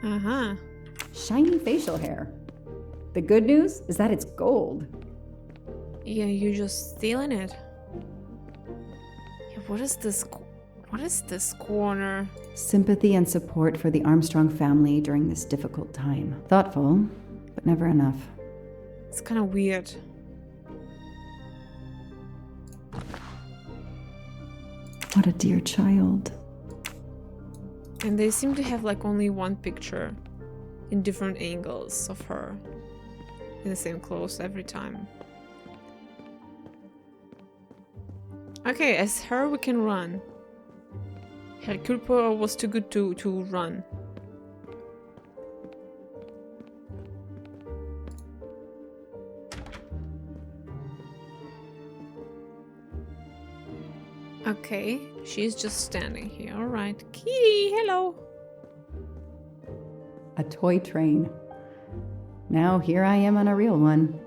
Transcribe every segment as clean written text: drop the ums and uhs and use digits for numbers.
Uh-huh. Shiny facial hair. The good news is that it's gold. Yeah, you're just stealing it. Yeah, what is this? What is this corner? Sympathy and support for the Armstrong family during this difficult time. Thoughtful, but never enough. It's kind of weird. What a dear child. And they seem to have like only one picture in different angles of her in the same clothes every time. Okay, as her we can run. Hercule Poirot was too good to run. Okay, she's just standing here. Alright. Kitty, hello. A toy train. Now here I am on a real one.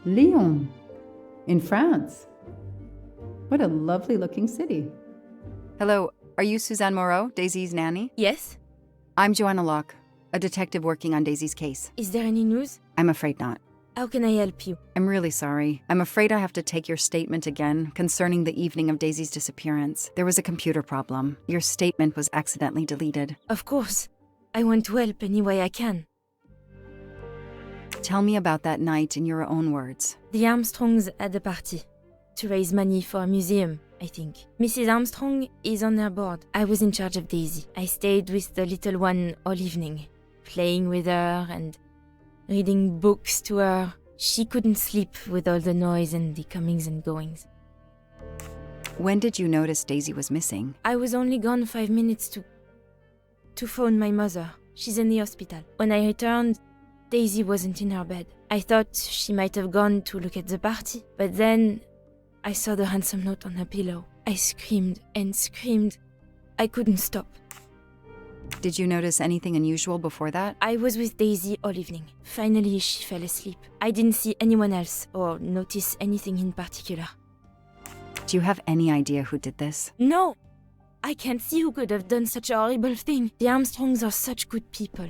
Lyon, in France. What a lovely looking city. Hello, are you Suzanne Moreau, Daisy's nanny? Yes? I'm Joanna Locke, a detective working on Daisy's case. Is there any news? I'm afraid not. How can I help you? I'm really sorry. I'm afraid I have to take your statement again concerning the evening of Daisy's disappearance. There was a computer problem. Your statement was accidentally deleted. Of course. I want to help any way I can. Tell me about that night in your own words. The Armstrongs had a party to raise money for a museum, I think. Mrs. Armstrong is on her board. I was in charge of Daisy. I stayed with the little one all evening, playing with her and reading books to her. She couldn't sleep with all the noise and the comings and goings. When did you notice Daisy was missing? I was only gone 5 minutes to phone my mother. She's in the hospital. When I returned, Daisy wasn't in her bed. I thought she might have gone to look at the party, but then I saw the ransom note on her pillow. I screamed and screamed. I couldn't stop. Did you notice anything unusual before that? I was with Daisy all evening. Finally, she fell asleep. I didn't see anyone else or notice anything in particular. Do you have any idea who did this? No! I can't see who could have done such a horrible thing. The Armstrongs are such good people.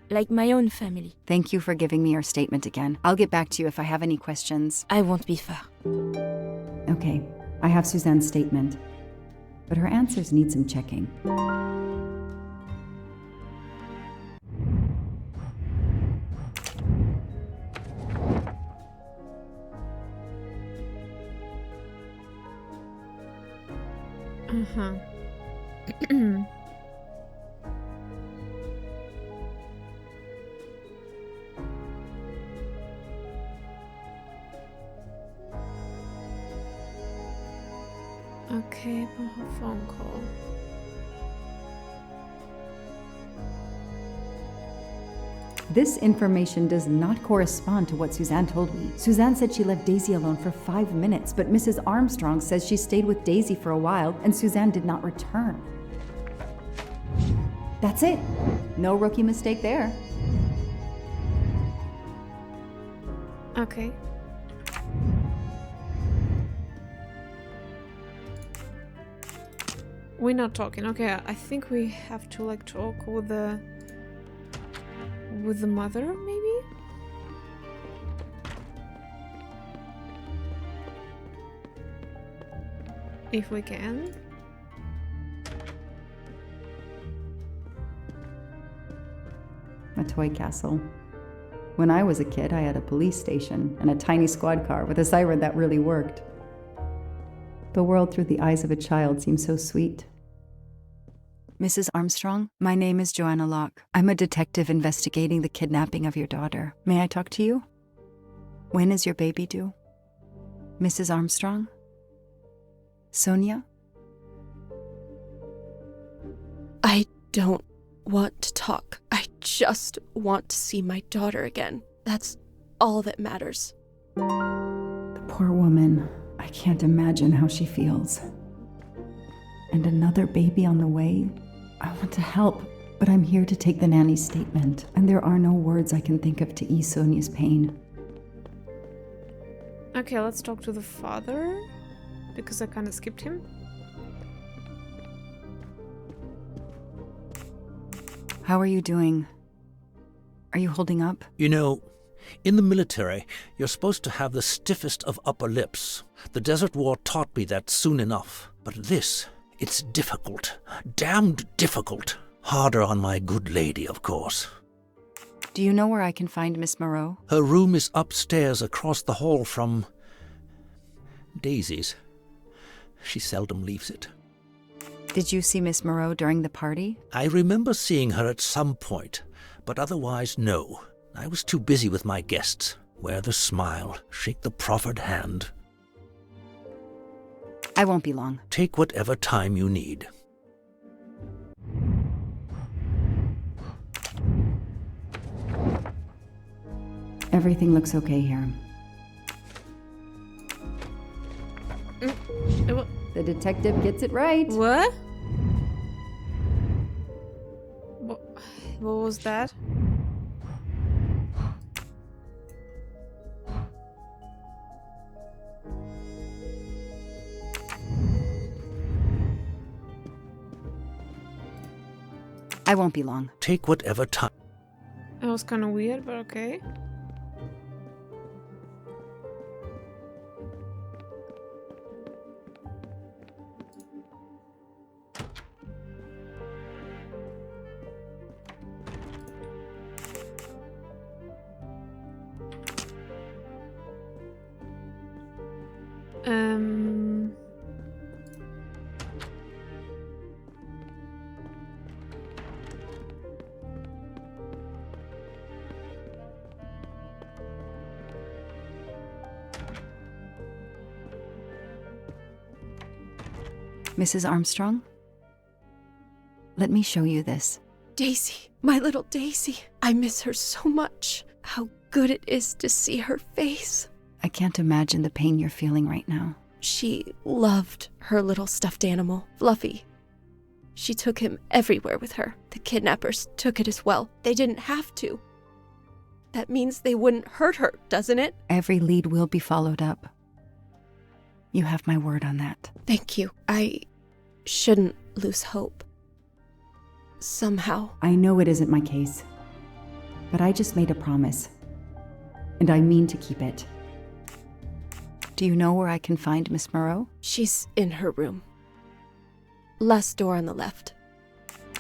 Like my own family. Thank you for giving me your statement again. I'll get back to you if I have any questions. I won't be far. Okay, I have Suzanne's statement, but her answers need some checking. Uh-huh. Okay, phone call. This information does not correspond to what Suzanne told me. Suzanne said she left Daisy alone for 5 minutes, but Mrs. Armstrong says she stayed with Daisy for a while and Suzanne did not return. That's it. No rookie mistake there. Okay. We're not talking. Okay, I think we have to like talk with the mother, maybe? If we can. A toy castle. When I was a kid, I had a police station and a tiny squad car with a siren that really worked. The world through the eyes of a child seems so sweet. Mrs. Armstrong, my name is Joanna Locke. I'm a detective investigating the kidnapping of your daughter. May I talk to you? When is your baby due? Mrs. Armstrong? Sonia? I don't want to talk. I just want to see my daughter again. That's all that matters. The poor woman. I can't imagine how she feels. And another baby on the way? I want to help, but I'm here to take the nanny's statement, and there are no words I can think of to ease Sonia's pain. Okay, let's talk to the father, because I kind of skipped him. How are you doing? Are you holding up? You know, in the military, you're supposed to have the stiffest of upper lips. The Desert War taught me that soon enough. But this, it's difficult. Damned difficult. Harder on my good lady, of course. Do you know where I can find Miss Moreau? Her room is upstairs across the hall from Daisy's. She seldom leaves it. Did you see Miss Moreau during the party? I remember seeing her at some point, but otherwise no. I was too busy with my guests. Wear the smile, shake the proffered hand. I won't be long. Take whatever time you need. Everything looks okay here. The detective gets it right. What? What was that? I won't be long. Take whatever time. That was kind of weird, but okay. Mrs. Armstrong? Let me show you this. Daisy, my little Daisy. I miss her so much. How good it is to see her face. I can't imagine the pain you're feeling right now. She loved her little stuffed animal, Fluffy. She took him everywhere with her. The kidnappers took it as well. They didn't have to. That means they wouldn't hurt her, doesn't it? Every lead will be followed up. You have my word on that. Thank you. I shouldn't lose hope. Somehow. I know it isn't my case, but I just made a promise, and I mean to keep it. Do you know where I can find Miss Moreau? She's in her room. Last door on the left.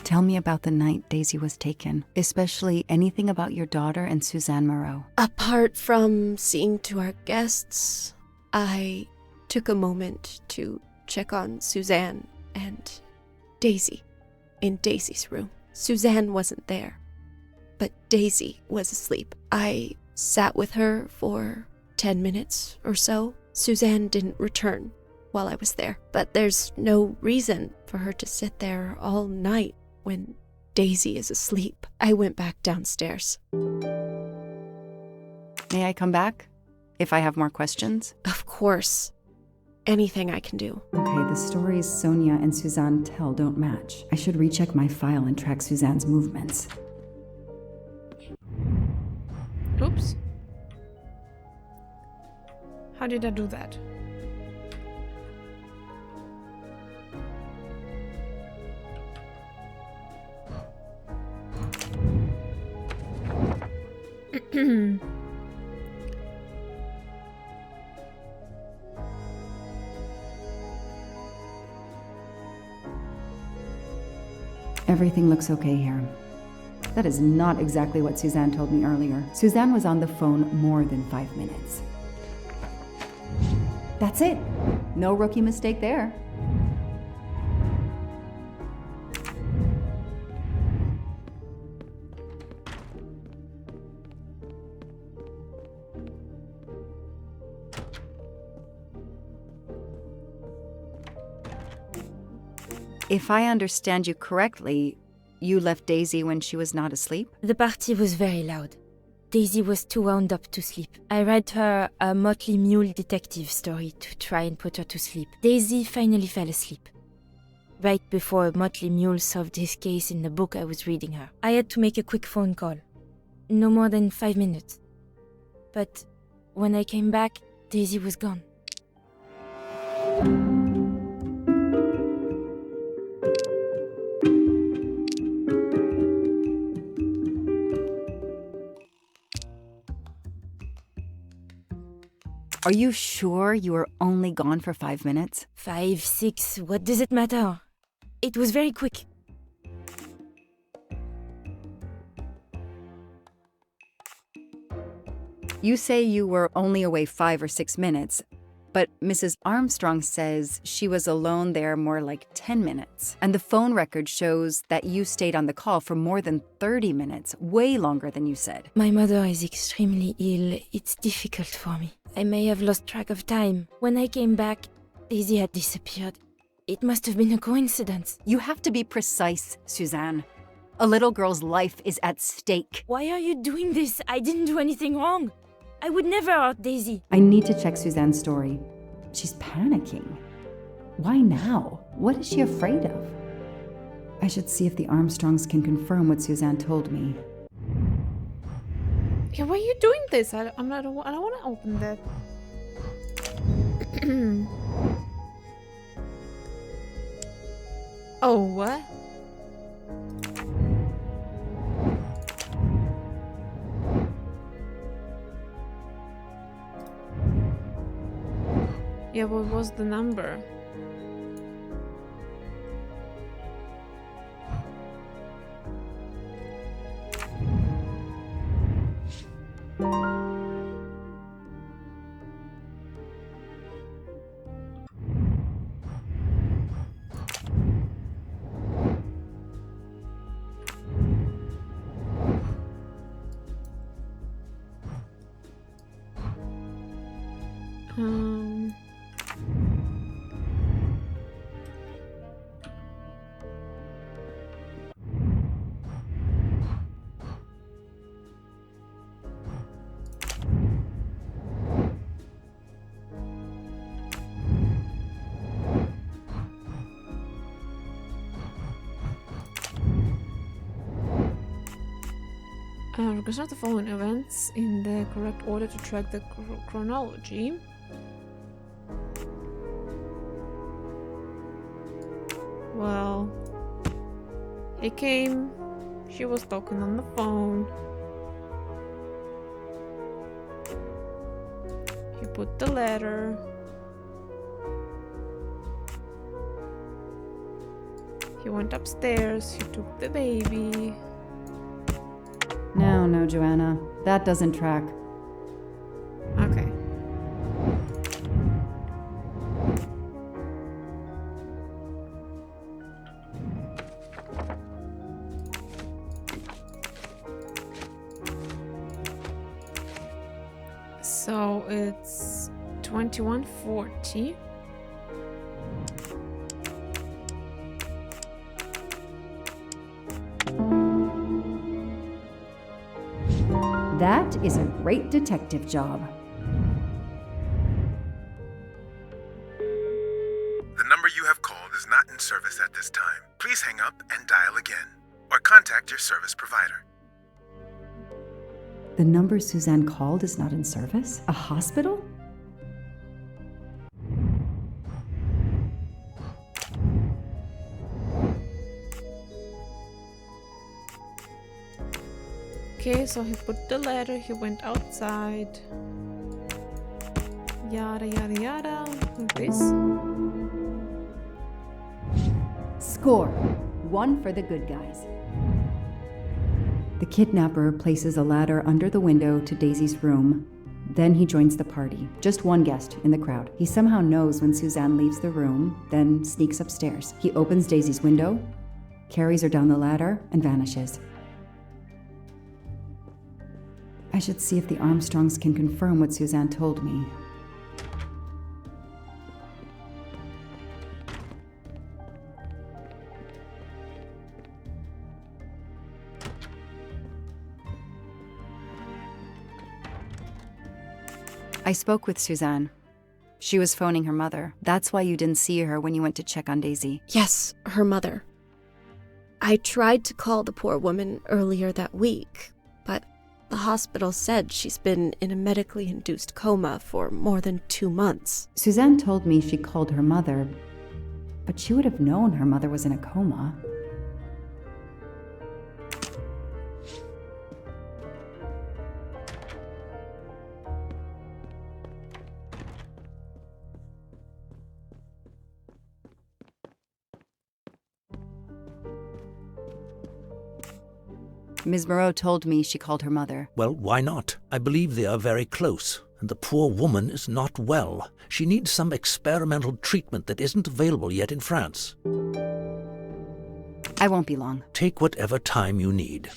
Tell me about the night Daisy was taken, especially anything about your daughter and Suzanne Moreau. Apart from seeing to our guests, I took a moment to check on Suzanne and Daisy in Daisy's room. Suzanne wasn't there, but Daisy was asleep. I sat with her for 10 minutes or so. Suzanne didn't return while I was there, but there's no reason for her to sit there all night when Daisy is asleep. I went back downstairs. May I come back if I have more questions? Of course. Anything I can do. Okay, the stories Sonia and Suzanne tell don't match. I should recheck my file and track Suzanne's movements. Oops. How did I do that? Everything looks okay here. That is not exactly what Suzanne told me earlier. Suzanne was on the phone more than 5 minutes. That's it. No rookie mistake there. If I understand you correctly, you left Daisy when she was not asleep? The party was very loud. Daisy was too wound up to sleep. I read her a Motley Mule detective story to try and put her to sleep. Daisy finally fell asleep. Right before Motley Mule solved his case in the book I was reading her. I had to make a quick phone call. No more than 5 minutes. But when I came back, Daisy was gone. Are you sure you were only gone for 5 minutes? 5, 6, what does it matter? It was very quick. You say you were only away 5 or 6 minutes, but Mrs. Armstrong says she was alone there more like 10 minutes. And the phone record shows that you stayed on the call for more than 30 minutes, way longer than you said. My mother is extremely ill. It's difficult for me. I may have lost track of time. When I came back, Daisy had disappeared. It must have been a coincidence. You have to be precise, Suzanne. A little girl's life is at stake. Why are you doing this? I didn't do anything wrong. I would never hurt Daisy. I need to check Suzanne's story. She's panicking. Why now? What is she afraid of? I should see if the Armstrongs can confirm what Suzanne told me. Yeah, why are you doing this? I don't want to open that. Oh, what? Yeah, what was the number? Reconstruct the following events in the correct order to track the chronology. Well, he came, she was talking on the phone. He put the letter. He went upstairs, he took the baby. No, Joanna. That doesn't track. Okay. So it's 2140. That is a great detective job. The number you have called is not in service at this time. Please hang up and dial again, or contact your service provider. The number Suzanne called is not in service? A hospital? Okay, so he put the letter, he went outside. Yada yada yada, like this. Score. 1 for the good guys. The kidnapper places a ladder under the window to Daisy's room. Then he joins the party. Just one guest in the crowd. He somehow knows when Suzanne leaves the room, then sneaks upstairs. He opens Daisy's window, carries her down the ladder, and vanishes. I should see if the Armstrongs can confirm what Suzanne told me. I spoke with Suzanne. She was phoning her mother. That's why you didn't see her when you went to check on Daisy. Yes, her mother. I tried to call the poor woman earlier that week, but the hospital said she's been in a medically induced coma for more than 2 months. Suzanne told me she called her mother, but she would have known her mother was in a coma. Ms. Moreau told me she called her mother. Well, why not? I believe they are very close, and the poor woman is not well. She needs some experimental treatment that isn't available yet in France. I won't be long. Take whatever time you need.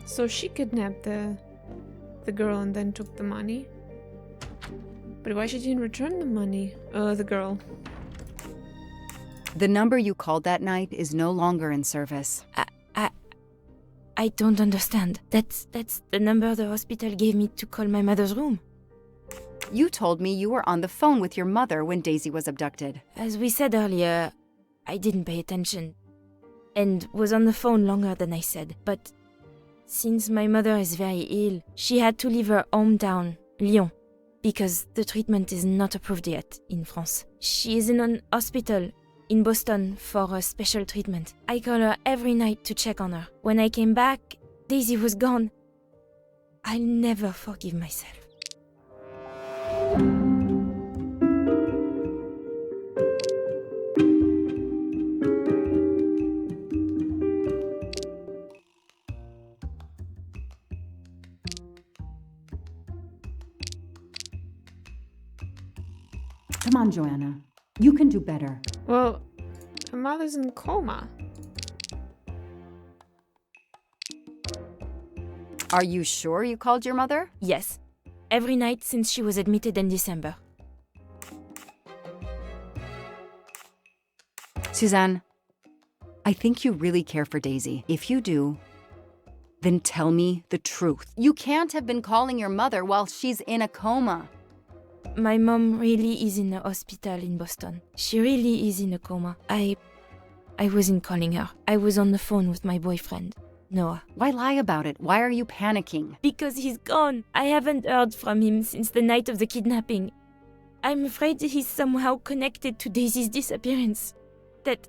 So she kidnapped the girl and then took the money. But why she didn't return the money? The girl. The number you called that night is no longer in service. I don't understand. That's the number the hospital gave me to call my mother's room. You told me you were on the phone with your mother when Daisy was abducted. As we said earlier, I didn't pay attention and was on the phone longer than I said. But since my mother is very ill, she had to leave her hometown, Lyon, because the treatment is not approved yet in France. She is in an hospital in Boston for a special treatment. I call her every night to check on her. When I came back, Daisy was gone. I'll never forgive myself. Come on, Joanna. You can do better. Well, her mother's in coma. Are you sure you called your mother? Yes, every night since she was admitted in December. Suzanne, I think you really care for Daisy. If you do, then tell me the truth. You can't have been calling your mother while she's in a coma. My mom really is in a hospital in Boston. She really is in a coma. I wasn't calling her. I was on the phone with my boyfriend, Noah. Why lie about it? Why are you panicking? Because he's gone. I haven't heard from him since the night of the kidnapping. I'm afraid he's somehow connected to Daisy's disappearance. That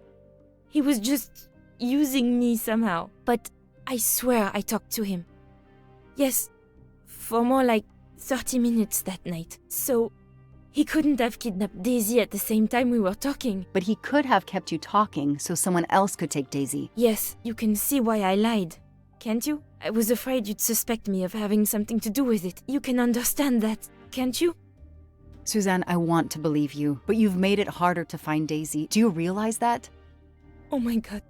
he was just using me somehow. But I swear I talked to him. Yes, for more like 30 minutes that night. So he couldn't have kidnapped Daisy at the same time we were talking. But he could have kept you talking so someone else could take Daisy. Yes, you can see why I lied. Can't you? I was afraid you'd suspect me of having something to do with it. You can understand that, can't you? Suzanne, I want to believe you, but you've made it harder to find Daisy. Do you realize that? Oh my god.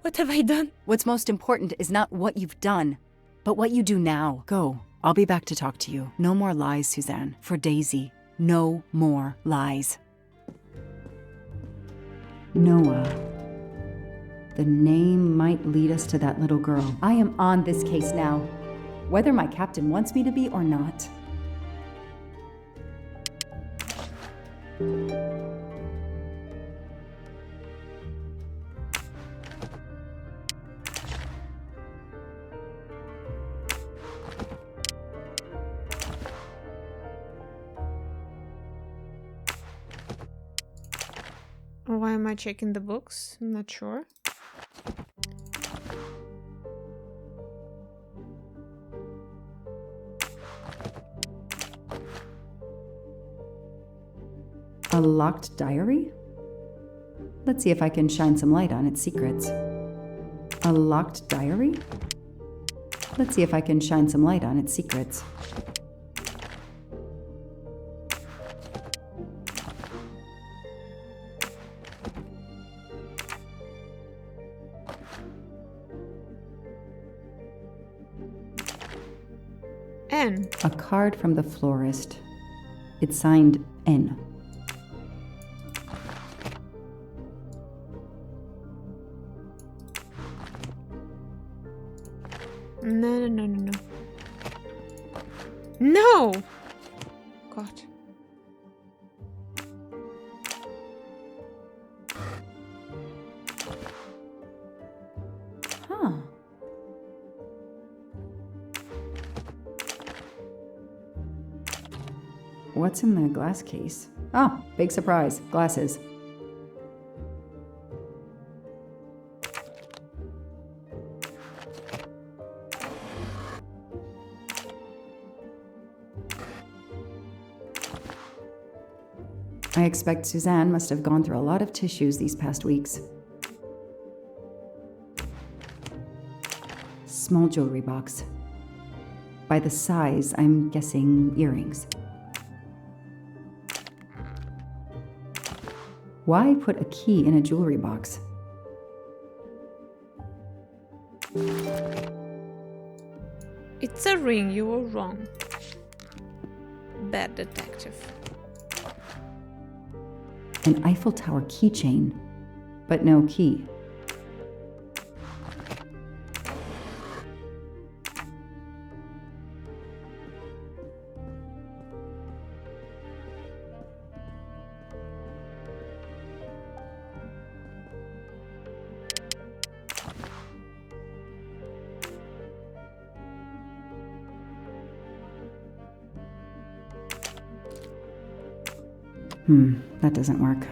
What have I done? What's most important is not what you've done, but what you do now. Go. I'll be back to talk to you. No more lies, Suzanne. For Daisy, no more lies. Noah. The name might lead us to that little girl. I am on this case now, whether my captain wants me to be or not. Why am I checking the books? I'm not sure. A locked diary? Let's see if I can shine some light on its secrets. A locked diary? Let's see if I can shine some light on its secrets. N. A card from the florist. It's signed N. No. No! God. Huh. What's in the glass case? Oh, big surprise. Glasses. I expect Suzanne must have gone through a lot of tissues these past weeks. Small jewelry box. By the size, I'm guessing earrings. Why put a key in a jewelry box? It's a ring, you were wrong. Bad detective. An Eiffel Tower keychain, but no key. That doesn't work.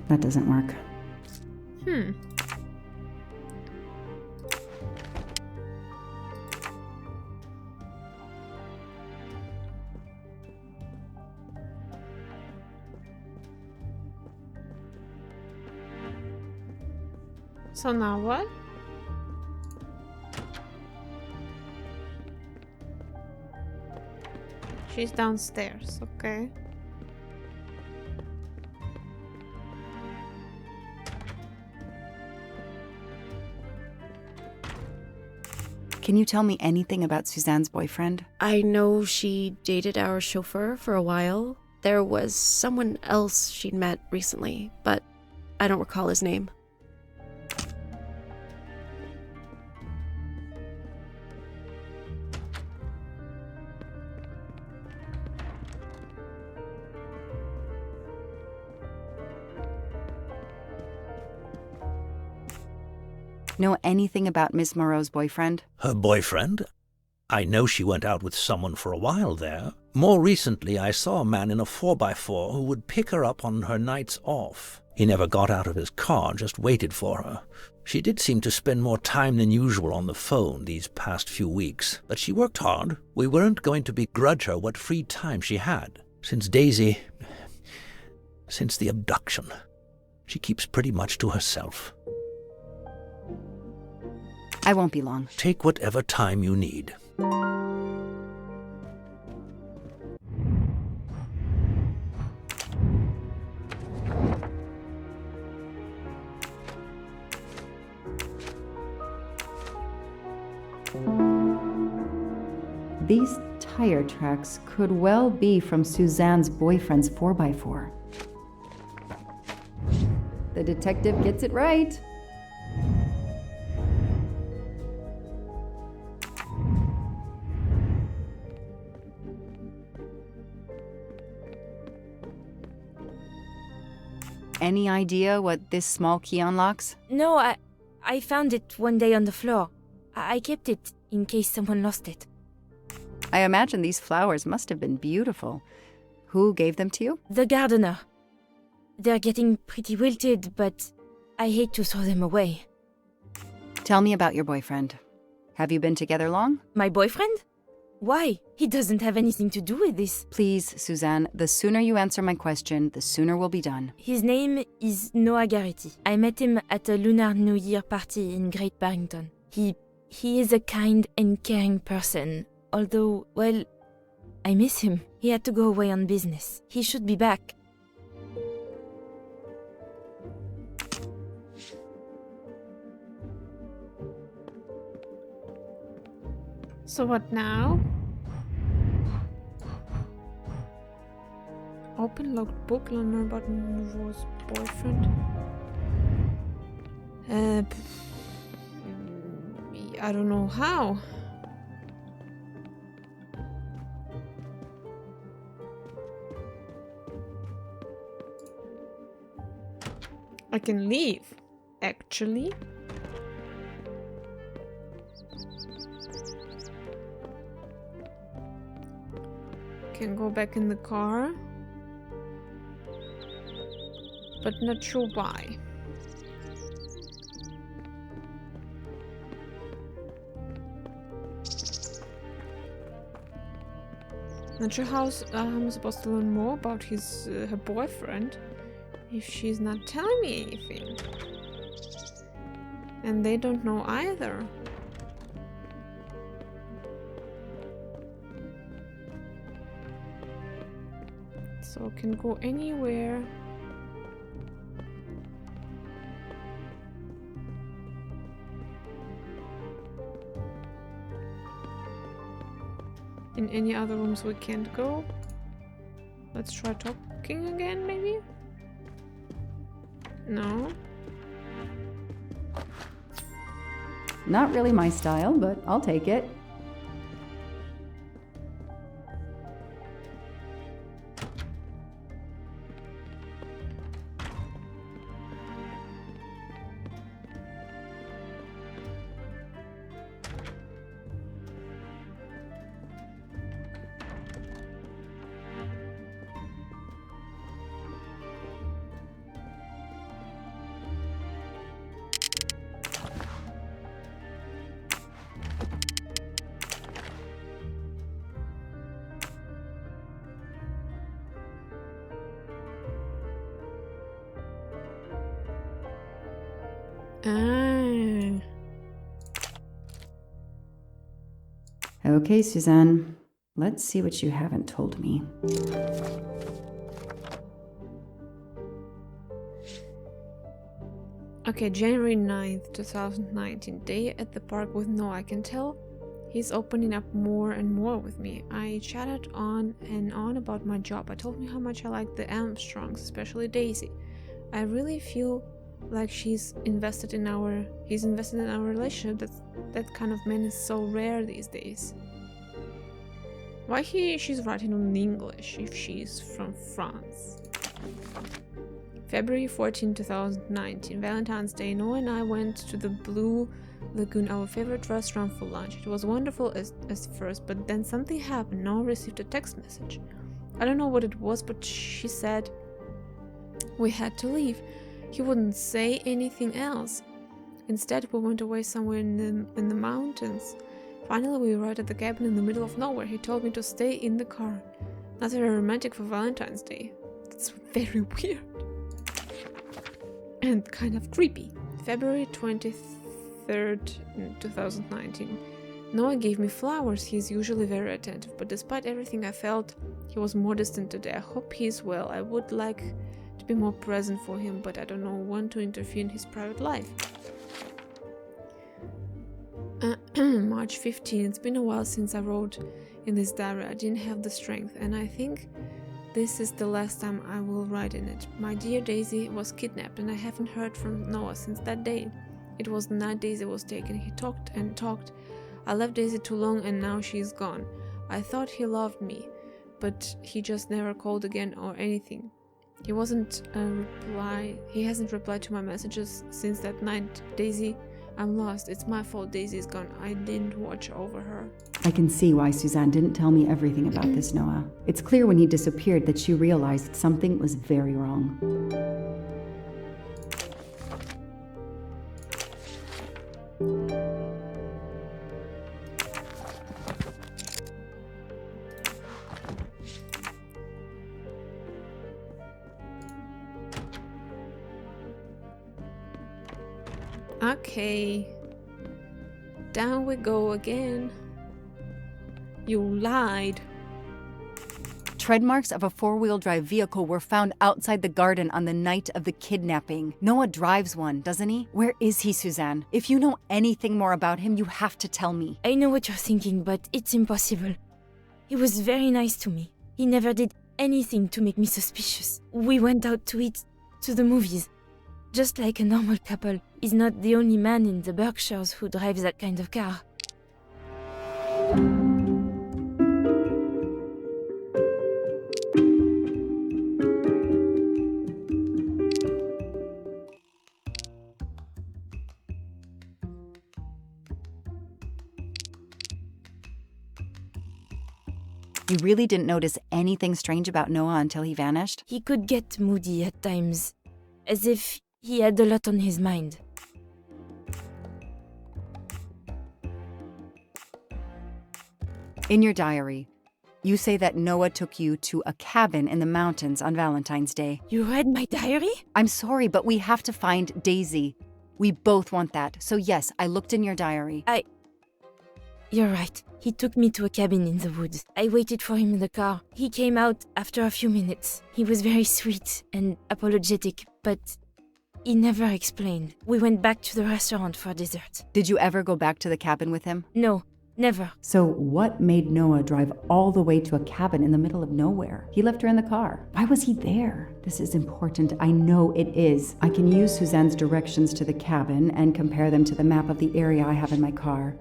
That doesn't work. So now what? She's downstairs, okay. Can you tell me anything about Suzanne's boyfriend? I know she dated our chauffeur for a while. There was someone else she'd met recently, but I don't recall his name. Know anything about Miss Moreau's boyfriend? Her boyfriend? I know she went out with someone for a while there. More recently, I saw a man in a 4x4 who would pick her up on her nights off. He never got out of his car, just waited for her. She did seem to spend more time than usual on the phone these past few weeks, but she worked hard. We weren't going to begrudge her what free time she had. Since the abduction, she keeps pretty much to herself. I won't be long. Take whatever time you need. These tire tracks could well be from Suzanne's boyfriend's 4x4. The detective gets it right. Any idea what this small key unlocks? No, I found it one day on the floor. I kept it in case someone lost it. I imagine these flowers must have been beautiful. Who gave them to you? The gardener. They're getting pretty wilted, but I hate to throw them away. Tell me about your boyfriend. Have you been together long? My boyfriend? Why? He doesn't have anything to do with this. Please, Suzanne, the sooner you answer my question, the sooner we'll be done. His name is Noah Garrity. I met him at a Lunar New Year party in Great Barrington. He is a kind and caring person, although, well, I miss him. He had to go away on business. He should be back. So what now? Open locked book, learn about Nouveau's boyfriend. I don't know how. I can leave, actually. Can go back in the car, but not sure why. Not sure how I'm supposed to learn more about her boyfriend if she's not telling me anything. And they don't know either. So can go anywhere. In any other rooms we can't go. Let's try talking again, maybe? No. Not really my style, but I'll take it. Ah. Okay, Suzanne. Let's see what you haven't told me. Okay, January 9th, 2019. Day at the park with Noah. I can tell he's opening up more and more with me. I chatted on and on about my job. I told him how much I like the Armstrongs, especially Daisy. I really feel like he's invested in our relationship. That kind of man is so rare these days. Why she's writing in English if she's from France? February 14, 2019, Valentine's Day. Noah and I went to the Blue Lagoon, our favorite restaurant, for lunch. It was wonderful as first, but then something happened. Noah received a text message. I don't know what it was, but she said we had to leave. He wouldn't say anything else. Instead, we went away somewhere in the mountains. Finally, we arrived at the cabin in the middle of nowhere. He told me to stay in the car. Not very romantic for Valentine's Day. That's very weird. And kind of creepy. February 23rd, 2019. Noah gave me flowers. He's usually very attentive, but despite everything I felt, he was more distant today. I hope he's well. I would like to be more present for him, but I don't know when to interfere in his private life. March 15. It's been a while since I wrote in this diary. I didn't have the strength, and I think this is the last time I will write in it. My dear Daisy was kidnapped, and I haven't heard from Noah since that day. It was the night Daisy was taken. He talked and talked. I left Daisy too long, and now she's gone. I thought he loved me, but he just never called again or anything. He hasn't replied to my messages since that night. Daisy, I'm lost. It's my fault Daisy's gone. I didn't watch over her. I can see why Suzanne didn't tell me everything about this, Noah. It's clear when he disappeared that she realized something was very wrong. Okay. Down we go again. You lied. Tread marks of a four-wheel drive vehicle were found outside the garden on the night of the kidnapping. Noah drives one, doesn't he? Where is he, Suzanne? If you know anything more about him, you have to tell me. I know what you're thinking, but it's impossible. He was very nice to me. He never did anything to make me suspicious. We went out to eat, to the movies. Just like a normal couple. He's not the only man in the Berkshires who drives that kind of car. You really didn't notice anything strange about Noah until he vanished? He could get moody at times, as if he had a lot on his mind. In your diary, You say that Noah took you to a cabin in the mountains on Valentine's Day. You read my diary? I'm sorry, but we have to find Daisy. We both want that. So yes, I looked in your diary. You're right. He took me to a cabin in the woods. I waited for him in the car. He came out after a few minutes. He was very sweet and apologetic, but he never explained. We went back to the restaurant for dessert. Did you ever go back to the cabin with him? No, never. So what made Noah drive all the way to a cabin in the middle of nowhere? He left her in the car. Why was he there? This is important. I know it is. I can use Suzanne's directions to the cabin and compare them to the map of the area I have in my car.